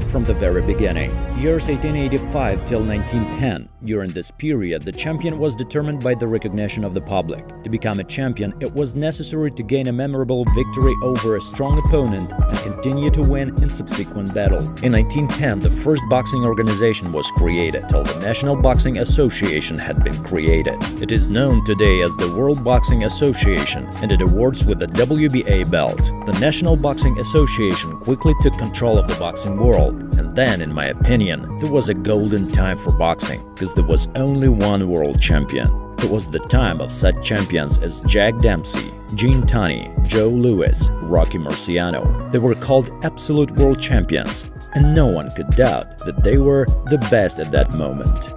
from the very beginning. Years 1885 till 1910. During this period, the champion was determined by the recognition of the public. To become a champion, it was necessary to gain a memorable victory over a strong opponent and continue to win in subsequent battle. In 1910, the first boxing organization was created, till the National Boxing Association had been created. It is known today as the World Boxing Association, and it awards with the WBA belt. The National Boxing Association quickly took control of the boxing world, and then, in my opinion, there was a golden time for boxing, because there was only one world champion. It was the time of such champions as Jack Dempsey, Gene Tunney, Joe Louis, Rocky Marciano. They were called absolute world champions, and no one could doubt that they were the best at that moment.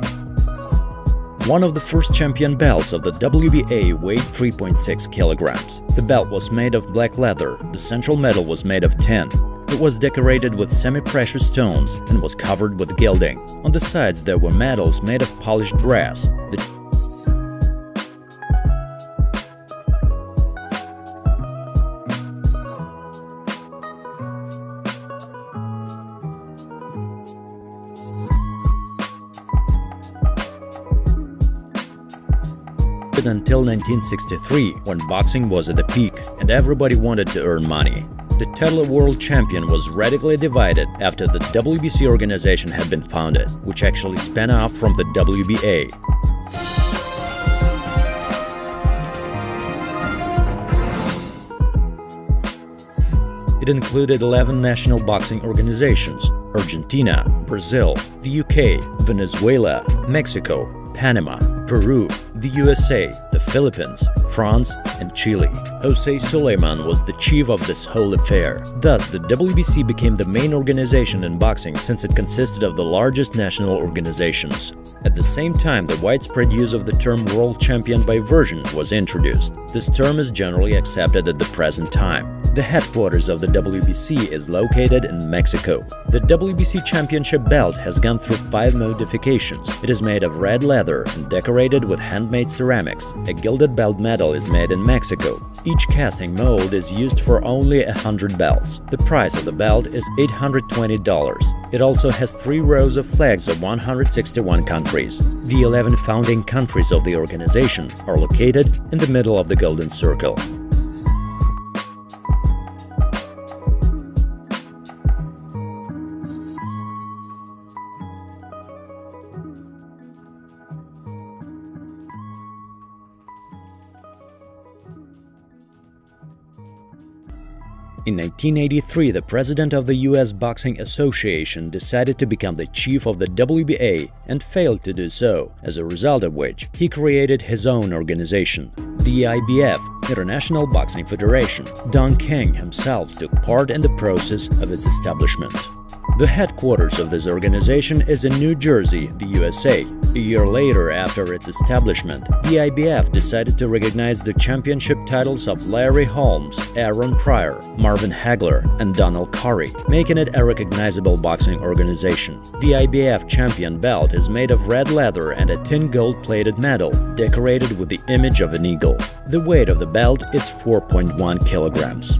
One of the first champion belts of the WBA weighed 3.6 kilograms. The belt was made of black leather, the central medal was made of tin. It was decorated with semi-precious stones and was covered with gilding. On the sides there were medals made of polished brass. Until 1963, when boxing was at the peak and everybody wanted to earn money. The title of world champion was radically divided after the WBC organization had been founded, which actually spun off from the WBA. It included 11 national boxing organizations: Argentina, Brazil, the UK, Venezuela, Mexico, Panama, Peru, the USA, the Philippines, France, and Chile. Jose Suleiman was the chief of this whole affair. Thus, the WBC became the main organization in boxing since it consisted of the largest national organizations. At the same time, the widespread use of the term world champion by version was introduced. This term is generally accepted at the present time. The headquarters of the WBC is located in Mexico. The WBC championship belt has gone through 5 modifications. It is made of red leather and decorated with handmade ceramics. A gilded belt medal is made in Mexico. Each casting mold is used for only 100 belts. The price of the belt is $820. It also has 3 rows of flags of 161 countries. The 11 founding countries of the organization are located in the middle of the golden circle. In 1983, the president of the US Boxing Association decided to become the chief of the WBA and failed to do so, as a result of which he created his own organization, the IBF, International Boxing Federation. Don King himself took part in the process of its establishment. The headquarters of this organization is in New Jersey, the USA. A year later, after its establishment, the IBF decided to recognize the championship titles of Larry Holmes, Aaron Pryor, Marvin Hagler, and Donald Curry, making it a recognizable boxing organization. The IBF champion belt is made of red leather and a tin gold-plated medal, decorated with the image of an eagle. The weight of the belt is 4.1 kilograms.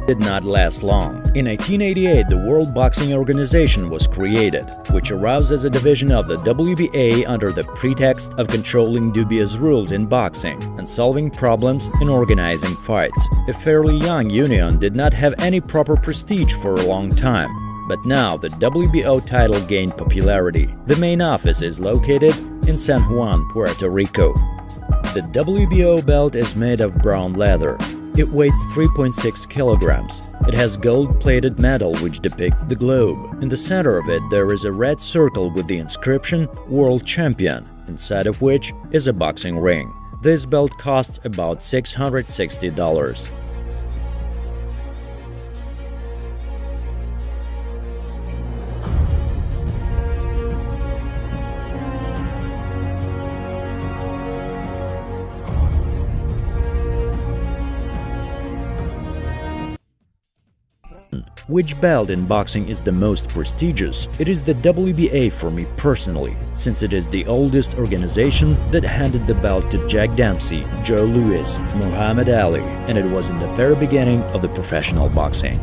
Did not last long. In 1988, the World Boxing Organization was created, which arose as a division of the WBA under the pretext of controlling dubious rules in boxing and solving problems in organizing fights. A fairly young union did not have any proper prestige for a long time, but now the WBO title gained popularity. The main office is located in San Juan, Puerto Rico. The WBO belt is made of brown leather. It weighs 3.6 kilograms. It has gold-plated medal which depicts the globe. In the center of it there is a red circle with the inscription World Champion, inside of which is a boxing ring. This belt costs about $660. Which belt in boxing is the most prestigious? It is the WBA for me personally, since it is the oldest organization that handed the belt to Jack Dempsey, Joe Louis, Muhammad Ali, and it was in the very beginning of the professional boxing.